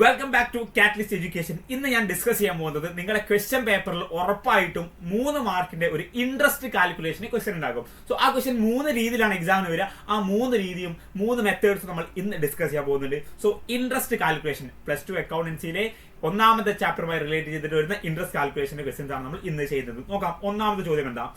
Welcome back to catalyst education. ഇന്ന് ഞാൻ discuss ചെയ്യാൻ പോകുന്നത് നിങ്ങളുടെ ക്വസ്റ്റ്യൻ പേപ്പറിൽ ഉറപ്പായിട്ടും 3 മാർക്കിന്റെ ഒരു ഇൻട്രസ്റ്റ് കാൽക്കുലേഷൻ ക്വസ്റ്റ്യൻ ഉണ്ടാകും. സോ ആ ക്വസ്റ്റ്യൻ 3 രീതിയിലാണ് എക്സാമിന് വരിക. ആ 3 രീതിയും 3 മെത്തേഡ്സ് നമ്മൾ ഇന്ന് ഡിസ്കസ് ചെയ്യാൻ പോകുന്നുണ്ട്. സോ ഇൻട്രസ്റ്റ് കാൽക്കുലേഷൻ +2 അക്കൗണ്ടൻസിയിലെ ഒന്നാമത്തെ ചാപ്റ്ററുമായി റിലേറ്റ് ചെയ്തിട്ട് വരുന്ന ഇൻട്രസ്റ്റ് കാൽക്കുലേഷന്റെ ക്വസ്റ്റ്യൻസ് ആണ് നമ്മൾ ഇന്ന് ചെയ്യുന്നത്. നോക്കാം. ഒന്നാമത്തെ ചോദ്യം എന്താ?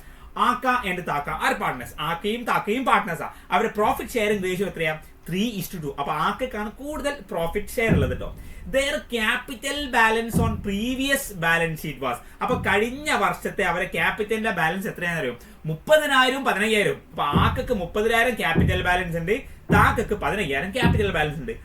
ആക്ക ആൻഡ് താക്ക ആർ പാർട്ട്നേഴ്സ്. ആക്കയും താക്കയും പാർട്ട്നേഴ്സാ. അവരുടെ പ്രോഫിറ്റ് ഷെയറിംഗ് റേഷ്യോ എത്രയാ? 3:2. അപ്പൊ ആക്കാണ് കൂടുതൽ പ്രോഫിറ്റ് ഷെയർ ഉള്ളത് കേട്ടോ. Their capital balance on previous balance sheet was. അപ്പൊ കഴിഞ്ഞ വർഷത്തെ അവരെ ക്യാപിറ്റലിന്റെ ബാലൻസ് എത്രയാണെന്ന് അറിയോ? 30,000 15,000. അപ്പൊ ആക്കക്ക് 30,000 ക്യാപിറ്റൽ ബാലൻസ് ഉണ്ട്, താക്കക്ക് 15,000 ക്യാപിറ്റൽ ബാലൻസ് ഉണ്ട്.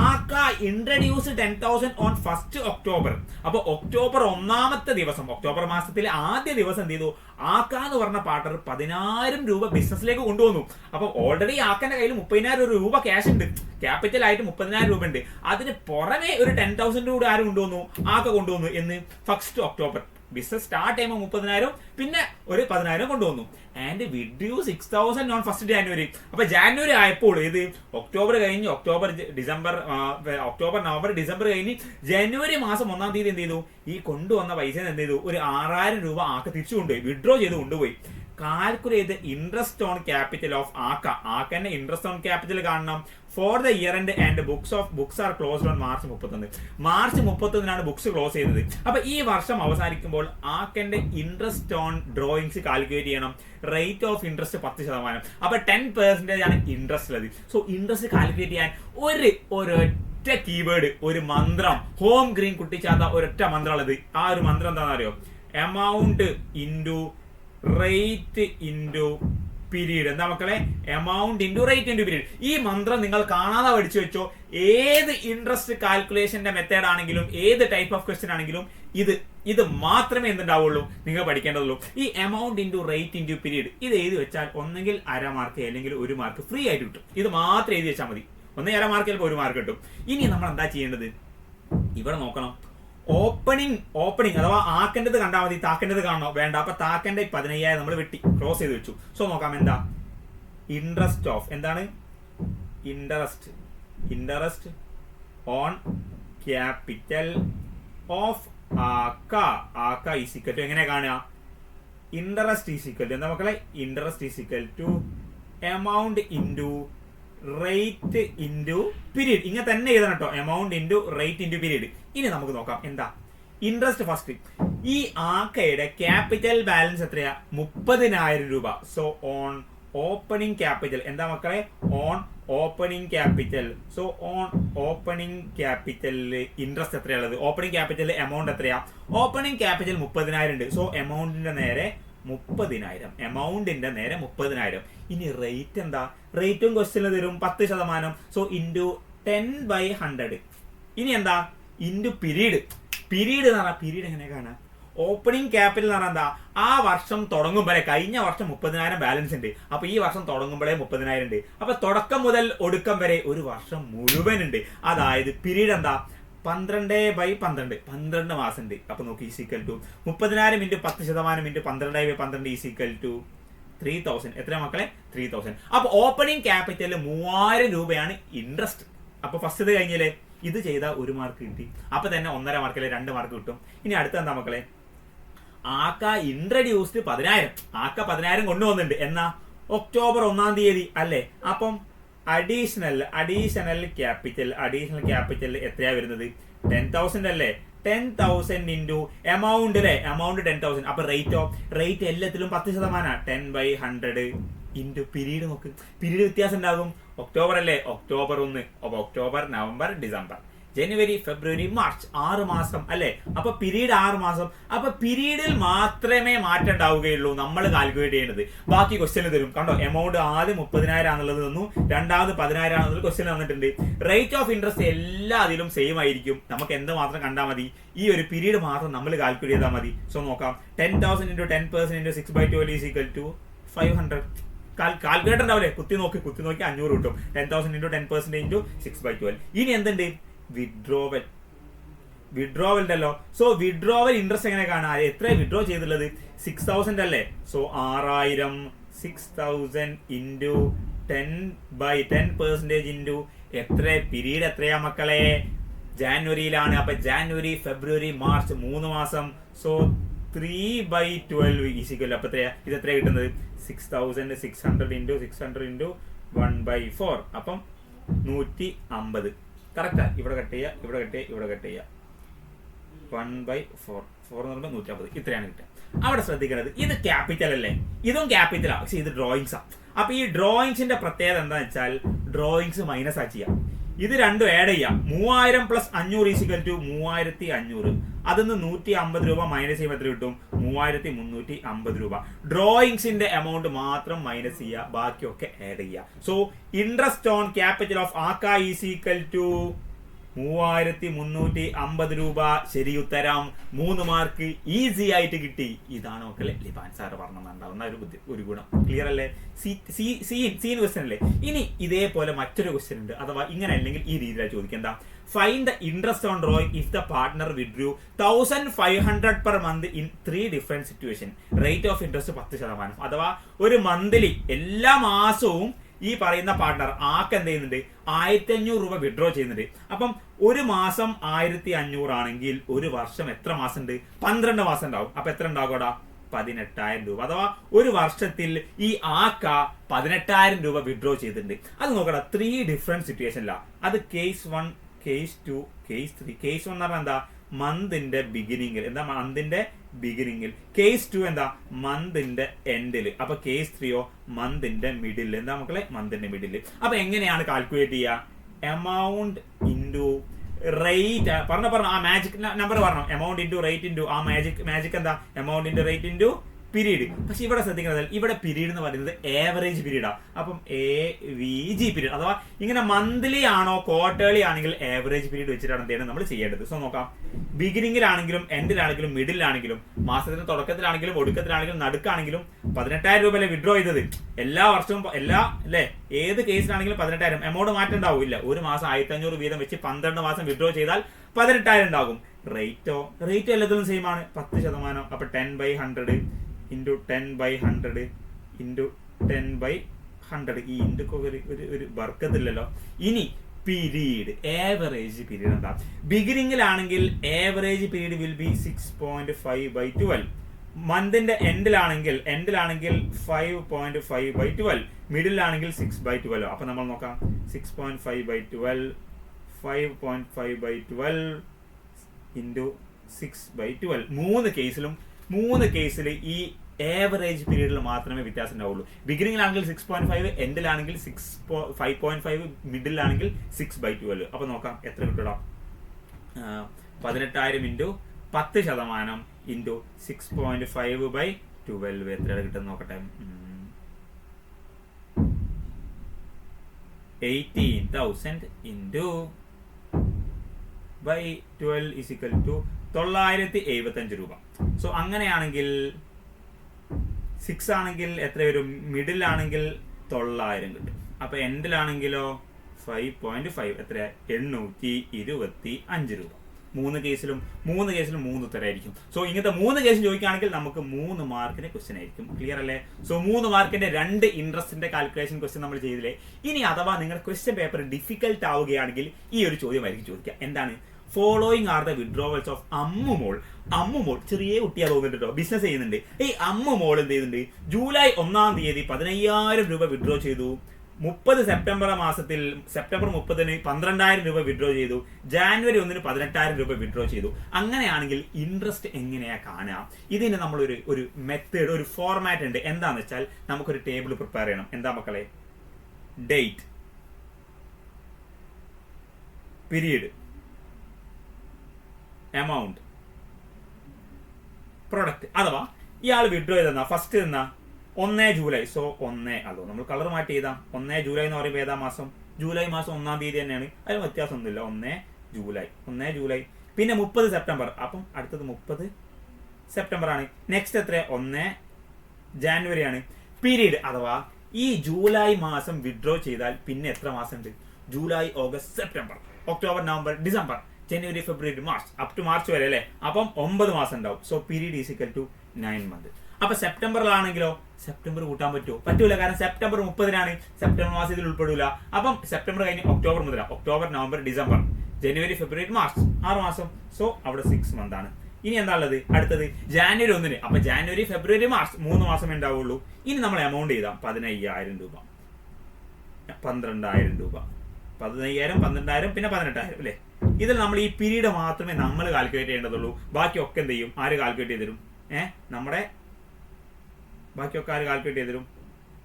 ആക്ക ഇൻട്രഡ്യൂസ് 10,000 ഓൺ 1st October. അപ്പൊ ഒക്ടോബർ 1ാമത്തെ ദിവസം, ഒക്ടോബർ മാസത്തിലെ ആദ്യ ദിവസം എന്ത് ചെയ്തു? ആക്ക എന്ന് പറഞ്ഞ പാർട്ണർ 10,000 രൂപ ബിസിനസ്സിലേക്ക് കൊണ്ടുവന്നു. അപ്പൊ ഓൾറെഡി ആക്കന്റെ കയ്യിൽ 30,000 രൂപ ക്യാഷ് ഉണ്ട്, ക്യാപിറ്റൽ ആയിട്ട് 30,000 രൂപ ഉണ്ട്. അതിന് പുറമെ ഒരു 10,000 രൂപ ആരും കൊണ്ടുവന്നു? ആക്ക കൊണ്ടുവന്നു. എന്ന് 1st October. ബിസിനസ് സ്റ്റാർട്ട് ചെയ്യുമ്പോൾ 30,000, പിന്നെ ഒരു 10,000 കൊണ്ടുവന്നു. And withdrew 6,000 on 1st January. അപ്പൊ ജാനുവരി ആയപ്പോൾ ഇത് ഒക്ടോബർ കഴിഞ്ഞ് ഒക്ടോബർ നവംബർ ഡിസംബർ കഴിഞ്ഞ് ജനുവരി മാസം 1ാം തീയതി എന്ത് ചെയ്തു? ഈ കൊണ്ടുവന്ന പൈസ എന്ത് ചെയ്തു? ഒരു 6,000 രൂപ ആക്ക തിരിച്ചു കൊണ്ടുപോയി, വിഡ്രോ ചെയ്ത് കൊണ്ടുപോയി. Calculate interest on capital of ആക്ക. ആക്കന്റെ ഇൻട്രസ്റ്റ് ഓൺ ക്യാപിറ്റൽ കാണണം for the year end and books are closed on March 31. March 31 books close ചെയ്തത്. അപ്പൊ ഈ വർഷം അവസാനിക്കുമ്പോൾ ആക്കന്റെ ഇൻട്രസ്റ്റ് ഓൺ ഡ്രോയിങ്സ് കാൽക്കുലേറ്റ് ചെയ്യണം. Rate of interest 10%. അപ്പൊ 10% ആണ് ഇൻട്രസ്റ്റ് ഉള്ളത്. സോ ഇൻട്രസ്റ്റ് കാൽക്കുലേറ്റ് ചെയ്യാൻ ഒരൊറ്റ കീവേഡ്, ഒരു മന്ത്രം, ഹോം ഗ്രീൻ കുട്ടിച്ചാത്ത ഒരൊറ്റ മന്ത്രം ഉള്ളത്. ആ ഒരു മന്ത്രം എന്താണെന്ന് അറിയോ? Amount into rate into period. എന്താ മക്കളെ? Amount into rate into period. ഈ മന്ത്രം നിങ്ങൾ കാണാതെ പഠിച്ചു വെച്ചോ. ഏത് ഇൻട്രസ്റ്റ് കാൽക്കുലേഷന്റെ മെത്തേഡ് ആണെങ്കിലും, ഏത് ടൈപ്പ് ഓഫ് ക്വസ്റ്റ്യൻ ആണെങ്കിലും ഇത് മാത്രമേ എന്തുണ്ടാവുള്ളൂ നിങ്ങൾ പഠിക്കേണ്ടതുള്ളൂ. ഈ amount into rate into period ഇത് എഴുതി വെച്ചാൽ ഒന്നെങ്കിൽ 1/2 മാർക്ക് അല്ലെങ്കിൽ 1 മാർക്ക് ഫ്രീ ആയിട്ട് കിട്ടും. ഇത് മാത്രം എഴുതി വെച്ചാൽ മതി. 1.5 മാർക്ക് ചിലപ്പോൾ 1 മാർക്ക് കിട്ടും. ഇനി നമ്മൾ എന്താ ചെയ്യേണ്ടത്? ഇവിടെ നോക്കണം. ഓപ്പണിംഗ് അഥവാ ആക്കൻ്റെത് കണ്ടാൽ മതി, താക്കൻ്റെത് കാണണോ? വേണ്ട. അപ്പൊ താക്കന്റെ 15,000 നമ്മൾ വെട്ടി ക്ലോസ് ചെയ്ത് വെച്ചു. സോ നോക്കാം എന്താ ഇൻട്രസ്റ്റ് ഓഫ്, എന്താണ് ഇൻട്രസ്റ്റ് ഓൺ ക്യാപിറ്റൽ ഓഫ് ആക്ക ഈസ് ഈക്വൽ ടു, എങ്ങനെ കാണുക? ഇൻട്രസ്റ്റ് ഈസ് ഈക്വൽ ടു എന്താ മക്കളെ? Interest is equal to amount into rate into period. ഇങ്ങനെ തന്നെ എഴുതണം കേട്ടോ. Amount into rate into period. ഇനി നമുക്ക് നോക്കാം എന്താ ഇൻട്രസ്റ്റ്. ഫസ്റ്റ് ഈ ആക്കയുടെ ക്യാപിറ്റൽ ബാലൻസ് എത്രയാ? 30,000 രൂപ. സോ ഓൺ ഓപ്പണിംഗ് ക്യാപിറ്റൽ, എന്താ മക്കളെ? On opening capital. So on opening ക്യാപിറ്റലില് ഇൻട്രസ്റ്റ് എത്രയുള്ളത്? ഓപ്പണിംഗ് ക്യാപിറ്റൽ എമൗണ്ട് എത്രയാ? ഓപ്പണിംഗ് ക്യാപിറ്റൽ 30,000 ഉണ്ട്. സോ എമൗണ്ടിന്റെ നേരെ 30,000. എമൗണ്ടിന്റെ നേരെ 30,000. ഇനി റേറ്റ് എന്താ? റേറ്റും ക്വസ്റ്റ്യനിൽ തരും 10%. So into 10/100. ഇനി എന്താ? Into period. പീരീഡ് എന്ന് പറഞ്ഞാൽ പീരീഡ് എങ്ങനെ കാണാം? ഓപ്പണിംഗ് ക്യാപിറ്റൽ എന്ന് പറഞ്ഞാൽ എന്താ? ആ വർഷം തുടങ്ങുമ്പോഴേ, കഴിഞ്ഞ വർഷം 30,000 ബാലൻസ് ഉണ്ട്. അപ്പൊ ഈ വർഷം തുടങ്ങുമ്പോഴേ 30,000 ഉണ്ട്. അപ്പൊ തുടക്കം മുതൽ ഒടുക്കം വരെ ഒരു വർഷം മുഴുവൻ ഉണ്ട്. അതായത് പീരീഡ് എന്താ? 12/12, 12 മാസം ഉണ്ട്. അപ്പൊ നോക്കി equal to 30,000 into 10% into 12/12 equal to 3,000. എത്ര മക്കളെ? 3,000. അപ്പൊ ഓപ്പണിംഗ് ക്യാപിറ്റലിൽ 3,000 രൂപയാണ് ഇൻട്രസ്റ്റ്. അപ്പൊ ഫസ്റ്റ് ഇത് കഴിഞ്ഞില്ലേ? ഇത് ചെയ്താൽ 1 മാർക്ക് കിട്ടി. അപ്പൊ തന്നെ 1.5 മാർക്കിലെ 2 മാർക്ക് കിട്ടും. ഇനി അടുത്ത എന്താ മക്കളെ? ആക്ക ഇൻട്രഡ്യൂസ്ഡ് 10,000. ആക്ക 10,000 കൊണ്ടുവന്നിട്ടുണ്ട്. എന്നാ? ഒക്ടോബർ 1ാം തീയതി അല്ലേ? അപ്പം അഡീഷണൽ ക്യാപിറ്റൽ എത്രയാ വരുന്നത്? 10,000 അല്ലേ? 10,000 ഇൻറ്റു എമൗണ്ട് അല്ലേ? എമൗണ്ട് 10,000. അപ്പൊ റേറ്റ് എല്ലാത്തിലും 10%. 10/100 ഇൻറ്റു പീരീഡ്. നോക്ക്, പീരീഡ് വ്യത്യാസം ഉണ്ടാകും. ഒക്ടോബർ അല്ലേ? ഒക്ടോബർ 1. അപ്പൊ ഒക്ടോബർ, നവംബർ, ഡിസംബർ, ജനുവരി, ഫെബ്രുവരി, മാർച്ച്, 6 മാസം അല്ലേ? അപ്പൊ പീരീഡ് 6 മാസം. അപ്പൊ പീരീഡിൽ മാത്രമേ മാറ്റം ഉണ്ടാവുകയുള്ളൂ നമ്മൾ കാൽക്കുലേറ്റ് ചെയ്യുന്നത്. ബാക്കി ക്വസ്റ്റ്യൻ തരും കണ്ടോ. എമൗണ്ട് ആദ്യം 30,000 ആണെന്നുള്ളത് തന്നു, രണ്ടാമത് 10,000 ആണെന്നുള്ളത് ക്വസ്റ്റ്യൻ തന്നിട്ടുണ്ട്. റേറ്റ് ഓഫ് ഇൻട്രസ്റ്റ് എല്ലാ അതിലും സെയിം ആയിരിക്കും. നമുക്ക് എന്ത് മാത്രം കണ്ടാൽ മതി? ഈ ഒരു പീരീഡ് മാത്രം നമ്മൾ കാൽക്കുലേറ്റ് ചെയ്താൽ മതി. സോ നോക്കാം. 10,000 into 10% into 6/12 is equal to 500. Calculator ഉണ്ടാവില്ലേ? കുത്തി നോക്കി 500 കിട്ടും. 10,000 ഇൻറ്റു 10% ഇൻറ്റു 6/12. ഇനി എന്തുണ്ട്? വിഡ്രോവൽ ഉണ്ടല്ലോ. സോ വിഡ്രോവൽ ഇൻട്രസ്റ്റ് എങ്ങനെ കാണാം? എത്ര വിഡ്രോ ചെയ്തിട്ടുള്ളത്? 6,000 അല്ലേ? സോ 6,000 6,000 ഇൻറ്റു 10/10% ഇൻറ്റു എത്ര? പീരീഡ് എത്രയാ മക്കളെ? ജാനുവരിയിലാണ്. അപ്പൊ ജാനുവരി, ഫെബ്രുവരി, മാർച്ച് 3 മാസം. സോ 3/12 ഈസിക്കൽ അപ്പൊ ഇത് എത്ര കിട്ടുന്നത്? 6600 ഇൻറ്റു 600 ഇൻറ്റു 1/4. അപ്പം 150. കറക്റ്റാ. ഇവിടെ കട്ട് ചെയ്യുക, ഇവിടെ കട്ട് ചെയ്യുക, ഇവിടെ കട്ട് ചെയ്യുക. 1/4 എന്ന് പറയുമ്പോൾ 150. ഇത്രയാണ് കിട്ടുക. അവിടെ ശ്രദ്ധിക്കേണ്ടത് ഇത് ക്യാപിറ്റൽ അല്ലേ, ഇതും ക്യാപിറ്റലാണ്, പക്ഷെ ഇത് ഡ്രോയിങ്സാണ്. അപ്പൊ ഈ ഡ്രോയിങ്സിന്റെ പ്രത്യേകത എന്താണെന്ന് വെച്ചാൽ ഡ്രോയിങ്സ് മൈനസ് ആ ചെയ്യാം. ഇത് രണ്ടും ആഡ് ചെയ്യാം. 3000 + 500 = 3500. അതിന്ന് 150 രൂപ മൈനസ് ചെയ്യുമ്പോൾ എത്ര കിട്ടും? 3350 രൂപ. ഡ്രോയിങ്സിന്റെ എമൗണ്ട് മാത്രം മൈനസ് ചെയ്യുക, ബാക്കിയൊക്കെ ആഡ് ചെയ്യുക. So interest on capital of ആക്ക = 3350 രൂപ. ശരി ഉത്തരം. 3 മാർക്ക് ഈസി ആയിട്ട് കിട്ടി. ഇതാണ് മക്കളെ ലിബാൻ സാറ് പറഞ്ഞുണ്ടാവുന്ന ഒരു ഗുണം. ക്ലിയർ അല്ലേ? സീൻ ക്വസ്റ്റ്യൻ അല്ലേ? ഇനി ഇതേപോലെ മറ്റൊരു ക്വസ്റ്റ്യൻ ഉണ്ട്. അഥവാ ഇങ്ങനെ അല്ലെങ്കിൽ ഈ രീതിയിലാണ് ചോദിക്കുക. Find the interest on drawing if the partner withdrew 1500 per month in 3 different situation. Rate of interest 10%. അഥവാ ഒരു മന്ത്ലി എല്ലാ മാസവും ഈ പറയുന്ന പാർട്ട്ണർ ആക്ക് എന്ത് ചെയ്യുന്നുണ്ട്? 1500 രൂപ വിഡ്രോ ചെയ്യുന്നുണ്ട്. അപ്പം ഒരു മാസം 1500 ആണെങ്കിൽ ഒരു വർഷം എത്ര മാസം ഉണ്ട്? 12 മാസം ഉണ്ടാവും. അപ്പൊ എത്ര ഉണ്ടാകൂടാ? 18000 രൂപ. അഥവാ ഒരു വർഷത്തിൽ ഈ ആക്ക 18000 രൂപ വിഡ്രോ ചെയ്തിട്ടുണ്ട്. അത് നോക്കടാ, 3 ഡിഫറെന്റ് സിറ്റുവേഷനിലാണ്. അത് കേസ് 1, കേസ് 2, കേസ് 3. കേസ് 1 എന്ന് പറഞ്ഞാൽ എന്താ? മന്തിന്റെ ബിഗിനിങ്ങിൽ. എന്താ? മന്തിന്റെ ബിഗിനിങ്ങിൽ. കേസ് 2 എന്താ? മന്തിന്റെ എൻഡിൽ. അപ്പൊ കേസ് 3യോ മന്തിന്റെ മിഡിൽ. എന്താ മക്കളെ? മന്തിന്റെ മിഡിൽ. അപ്പൊ എങ്ങനെയാണ് കാൽക്കുലേറ്റ് ചെയ്യുക? Amount into rate. പറഞ്ഞ ആ മാജിക് നമ്പർ പറഞ്ഞു. എമൗണ്ട് ഇൻറ്റു റേറ്റ് ഇൻറ്റു ആ മാജിക് എന്താ? Amount into rate into period. പക്ഷെ ഇവിടെ ശ്രദ്ധിക്കുന്നത് ഇവിടെ പീരീഡ് എന്ന് പറയുന്നത് ആവറേജ് പീരീഡാണ്. അപ്പം AVG പീരീഡ്. അഥവാ ഇങ്ങനെ മന്ത്ലി ആണോ ക്വാർട്ടേർലി ആണെങ്കിൽ ആവറേജ് പീരീഡ് വെച്ചിട്ടാണ് എന്താണ് നമ്മൾ ചെയ്യേണ്ടത്. സോ നോക്കാം. ബിഗിനിങ്ങിലാണെങ്കിലും എൻഡിലാണെങ്കിലും മിഡിലാണെങ്കിലും മാസത്തിന്റെ തുടക്കത്തിലാണെങ്കിലും ഒടുക്കത്തിലാണെങ്കിലും നടുക്കാണെങ്കിലും 18000 രൂപ അല്ലേ വിഡ്രോ ചെയ്തത്. എല്ലാ വർഷവും അല്ലേ ഏത് കേസിലാണെങ്കിലും 18000. എമൗണ്ട് മാറ്റം ഉണ്ടാവില്ല. ഒരു മാസം 1500 വീതം വെച്ച് 12 മാസം വിഡ്രോ ചെയ്താൽ 18000 ഉണ്ടാകും. റേറ്റ് എല്ലാത്തിലും സെയിം ആണ്, 10%. അപ്പൊ 10/100 ഇൻറ്റു 10/100 ഇൻറ്റു 10/100. ഈ ഇൻഡൊക്കെ ഒരു ബർക്കത്തില്ലല്ലോ. ഇനി പീരീഡ്, ആവറേജ് പീരീഡ് എന്താ? ബിഗിനിങ്ങിലാണെങ്കിൽ ആവറേജ് പീരീഡ് വിൽ ബി 6.5/12. മന്തിന്റെ എൻഡിലാണെങ്കിൽ 5.5/12. മിഡിലാണെങ്കിൽ 6/12. അപ്പൊ നമ്മൾ നോക്കാം. 6.5/12 5.5/12 ഇൻറ്റു 6/12. 3 കേസിൽ ഈ ആവറേജ് പീരീഡിൽ മാത്രമേ വ്യത്യാസം ഉണ്ടാവുള്ളൂ. ബിഗിനിങ്ങിലാണെങ്കിൽ 6.5, എൻഡിലാണെങ്കിൽ 5.5, മിഡിലാണെങ്കിൽ 6/12. അപ്പൊ നോക്കാം എത്ര കിട്ടൂടാ? 18000 ഇൻറ്റു 10% ഇൻറ്റു 6.5/12 എത്രയാണ് കിട്ടുന്നത് നോക്കട്ടെ. 18,000 ഇൻറ്റു ബൈ 12 = 975 രൂപ. സോ അങ്ങനെയാണെങ്കിൽ 6 ആണെങ്കിൽ എത്ര വരും? മിഡിൽ ആണെങ്കിൽ 900 കിട്ടും. അപ്പൊ എൻഡിലാണെങ്കിലോ 5.5 എത്ര? 825 രൂപ. 3 കേസിലും 3 ഉത്തരമായിരിക്കും. സോ ഇങ്ങനത്തെ 3 കേസും ചോദിക്കുകയാണെങ്കിൽ നമുക്ക് 3 മാർക്കിന്റെ ക്വസ്റ്റ്യൻ ആയിരിക്കും. ക്ലിയർ അല്ലേ? സോ 3 മാർക്കിന്റെ 2 ഇൻട്രസ്റ്റിന്റെ കാൽക്കുലേഷൻ ക്വസ്റ്റ്യൻ നമ്മൾ ചെയ്തില്ലേ. ഇനി അഥവാ നിങ്ങൾ ക്വസ്റ്റ്യൻ പേപ്പർ ഡിഫിക്കൽട്ട് ആവുകയാണെങ്കിൽ ഈ ഒരു ചോദ്യമായിരിക്കും ചോദിക്കുക. എന്താണ്? Following are the withdrawals of Ammumol. ചെറിയ കുട്ടിയാ തോന്നുന്നുണ്ട്, ബിസിനസ് ചെയ്യുന്നുണ്ട്. ഈ അമ്മുമോൾ എന്ത് ചെയ്യുന്നുണ്ട്? ജൂലൈ 1-ാം തീയതി 15000 രൂപ വിഡ്രോ ചെയ്തു. 30 സെപ്റ്റംബർ മാസത്തിൽ സെപ്റ്റംബർ 30-ന് 12000 രൂപ വിഡ്രോ ചെയ്തു. ജാനുവരി 1-ന് 18000 രൂപ വിഡ്രോ ചെയ്തു. അങ്ങനെയാണെങ്കിൽ ഇൻട്രസ്റ്റ് എങ്ങനെയാ കാണുക? ഇതിന് നമ്മൾ ഒരു മെത്തേഡ്, ഒരു ഫോർമാറ്റ് ഉണ്ട്. എന്താന്ന് വെച്ചാൽ നമുക്കൊരു ടേബിൾ പ്രിപ്പയർ ചെയ്യണം. എന്താ മക്കളെ? Date, period, amount, product. അഥവാ ഇയാൾ വിഡ്രോ ചെയ്തെന്നാ ഫസ്റ്റ് തന്നാ 1 ജൂലൈ. സോ 1 അതോ നമ്മൾ കളർ മാറ്റി ചെയ്താം. 1 ജൂലൈ എന്ന് പറയുമ്പോൾ ഏതാ മാസം? ജൂലൈ മാസം 1-ാം തീയതി തന്നെയാണ്. അതിന് വ്യത്യാസമൊന്നുമില്ല. 1 ജൂലൈ. പിന്നെ 30 സെപ്റ്റംബർ. അപ്പം അടുത്തത് 30 സെപ്റ്റംബർ ആണ്. നെക്സ്റ്റ് എത്ര? 1 ജാനുവരി ആണ്. പീരീഡ് അഥവാ ഈ ജൂലൈ മാസം വിഡ്രോ ചെയ്താൽ പിന്നെ എത്ര മാസം ഉണ്ട്? July, August, September, October, November, December, ജനുവരി, ഫെബ്രുവരി, മാർച്ച്, അപ് ടു മാർച്ച് വരെ അല്ലേ. അപ്പം 9 മാസം ഉണ്ടാവും. So period = 9 month. അപ്പൊ സെപ്റ്റംബറിലാണെങ്കിലോ സെപ്റ്റംബർ കൂട്ടാൻ പറ്റൂല. കാരണം സെപ്റ്റംബർ 30-നാണ്. സെപ്റ്റംബർ മാസം ഇതിൽ ഉൾപ്പെടില്ല. അപ്പം സെപ്റ്റംബർ കഴിഞ്ഞ് ഒക്ടോബർ മുതലാണ്. ഒക്ടോബർ, നവംബർ, ഡിസംബർ, ജനുവരി ഫെബ്രുവരി മാർച്ച് 6 മാസം. സോ അവിടെ 6 month ആണ്. ഇനി എന്താ ഉള്ളത്? അടുത്തത് ജാനുവരി 1. അപ്പൊ ജാനുവരി ഫെബ്രുവരി മാർച്ച് 3 മാസം ഉണ്ടാവുള്ളൂ. ഇനി നമ്മൾ എമൗണ്ട് ചെയ്താൽ 15,000 രൂപ, 12,000 രൂപ, 15,000, 12,000, പിന്നെ 18,000 അല്ലേ? ഇതിൽ നമ്മൾ ഈ പീരീഡ് മാത്രമേ നമ്മൾ കാൽക്കുലേറ്റ് ചെയ്യേണ്ടതുള്ളൂ. ബാക്കിയൊക്കെ എന്ത് ചെയ്യും? ആര് കാൽക്കുലേറ്റ് ചെയ്ത് തരും? നമ്മുടെ ബാക്കിയൊക്കെ ആര് കാൽക്കുലേറ്റ് ചെയ്ത് തരും?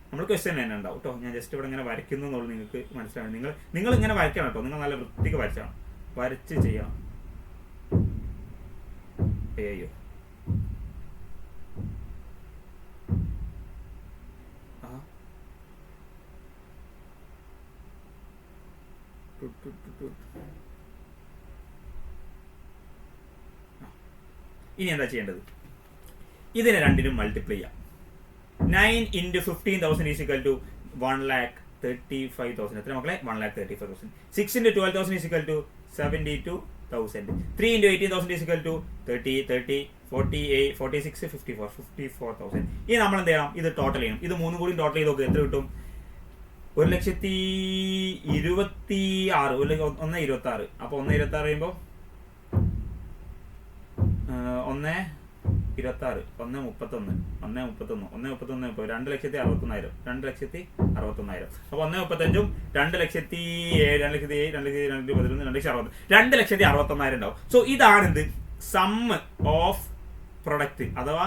നമ്മൾ ക്വസ്റ്റ്യൻ തന്നെ ഉണ്ടാവും കേട്ടോ. ഞാൻ ജസ്റ്റ് ഇവിടെ ഇങ്ങനെ വരയ്ക്കുന്നു എന്നുള്ളൂ നിങ്ങൾക്ക് മനസ്സിലാവും. നിങ്ങൾ ഇങ്ങനെ വരയ്ക്കണം കേട്ടോ. നിങ്ങൾ നല്ല വൃത്തിക്ക് വരച്ചാണ്, വരച്ച് ചെയ്യണം. അയ്യോ ഇനി എന്താ ചെയ്യേണ്ടത്? ഇതിനെ രണ്ടിനും മൾട്ടിപ്ലൈ ചെയ്യാം. 9 into 15,000 is equal to 1,35,000. എത്ര മക്കളെ? 1,35,000. 6 into 12,000 is equal to 72,000. 3 into 18,000 is equal to 30, 48, 46, 54,000. ഇനി നമ്മൾ എന്ത് ചെയ്യണം? ഇത് ടോട്ടൽ ചെയ്യണം. ഇത് മൂന്നും കൂടി ടോട്ടൽ ചെയ്ത് നോക്കുക. എത്ര കിട്ടും? 1,26,000. 1,26,000. അപ്പൊ 1,26,000 കഴിയുമ്പോൾ 1,26, 1,31, 1,31, 2,61,000, 2,61,000, 2,61,000. അപ്പൊ 1,35, 2,07,000, 2,11,000, 2,60,000 ഉണ്ടാവും. സോ ഇതാണ് എന്ത്? Sum of product. അഥവാ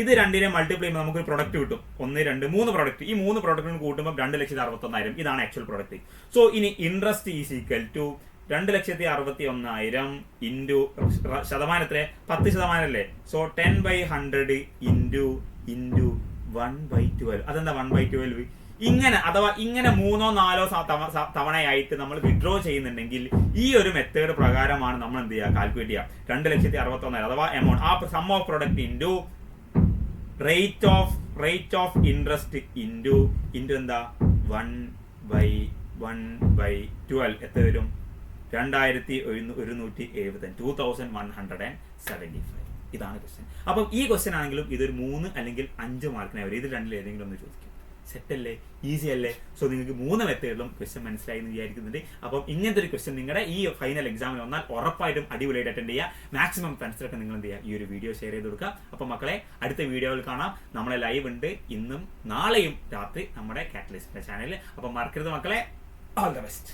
ഇത് രണ്ടിനെ മൾട്ടിപ്ലൈ ചെയ്യുമ്പോൾ നമുക്കൊരു പ്രൊഡക്റ്റ് കിട്ടും. 1, 2, 3 പ്രൊഡക്റ്റ്. ഈ 3 പ്രൊഡക്റ്റിന് കൂട്ടുമ്പോൾ 2,61,000. ഇതാണ് ആക്ച്വൽ പ്രൊഡക്റ്റ്. സോ ഇനി interest is equal to 2,61,000 into ശതമാനം എത്ര? 10% അല്ലേ? So 10/100 into 1/12. അതെന്താ 1/12? ഇങ്ങനെ അഥവാ ഇങ്ങനെ 3 or 4 തവണയായിട്ട് നമ്മൾ വിഡ്രോ ചെയ്യുന്നുണ്ടെങ്കിൽ ഈ ഒരു മെത്തേഡ് പ്രകാരമാണ് നമ്മൾ എന്ത് ചെയ്യുക? കാൽക്കുലേറ്റ് ചെയ്യുക. 2,61,000 അഥവാ എമൗണ്ട്, ആ sum of product into rate of interest into എന്താ? 1/12. എത്ര വരും? 2,175. 2,175. ഇതാണ് ക്വസ്റ്റ്യൻ. അപ്പം ഈ ക്വസ്റ്റ്യൻ ആണെങ്കിലും ഇതൊരു 3 അല്ലെങ്കിൽ 5 മാർക്കിനെ വരും. ഇത് രണ്ടിൽ ഏതെങ്കിലും ഒന്ന് ചോദിക്കും. സെറ്റ് അല്ലേ? ഈസി അല്ലേ? സോ നിങ്ങൾക്ക് 3 മെത്തേഡിലും ക്വസ്റ്റ്യൻ മനസ്സിലായി എന്ന് വിചാരിക്കുന്നുണ്ട്. അപ്പം ഇങ്ങനത്തെ ഒരു ക്വസ്റ്റ്യൻ നിങ്ങളുടെ ഈ ഫൈനൽ എക്സാമിൽ വന്നാൽ ഉറപ്പായിട്ടും അടിപൊളിയായിട്ട് അറ്റൻഡ് ചെയ്യുക. മാക്സിമം ഫ്രണ്ട്സിലൊക്കെ നിങ്ങൾ എന്ത് ചെയ്യുക? ഈ ഒരു വീഡിയോ ഷെയർ ചെയ്ത് കൊടുക്കുക. അപ്പം മക്കളെ, അടുത്ത വീഡിയോയിൽ കാണാം. നമ്മളെ ലൈവ് ഉണ്ട് ഇന്നും നാളെയും രാത്രി നമ്മുടെ കാറ്റലിസ്റ്റിന്റെ ചാനലിൽ. അപ്പം മറക്കരുത് മക്കളെ. All the best.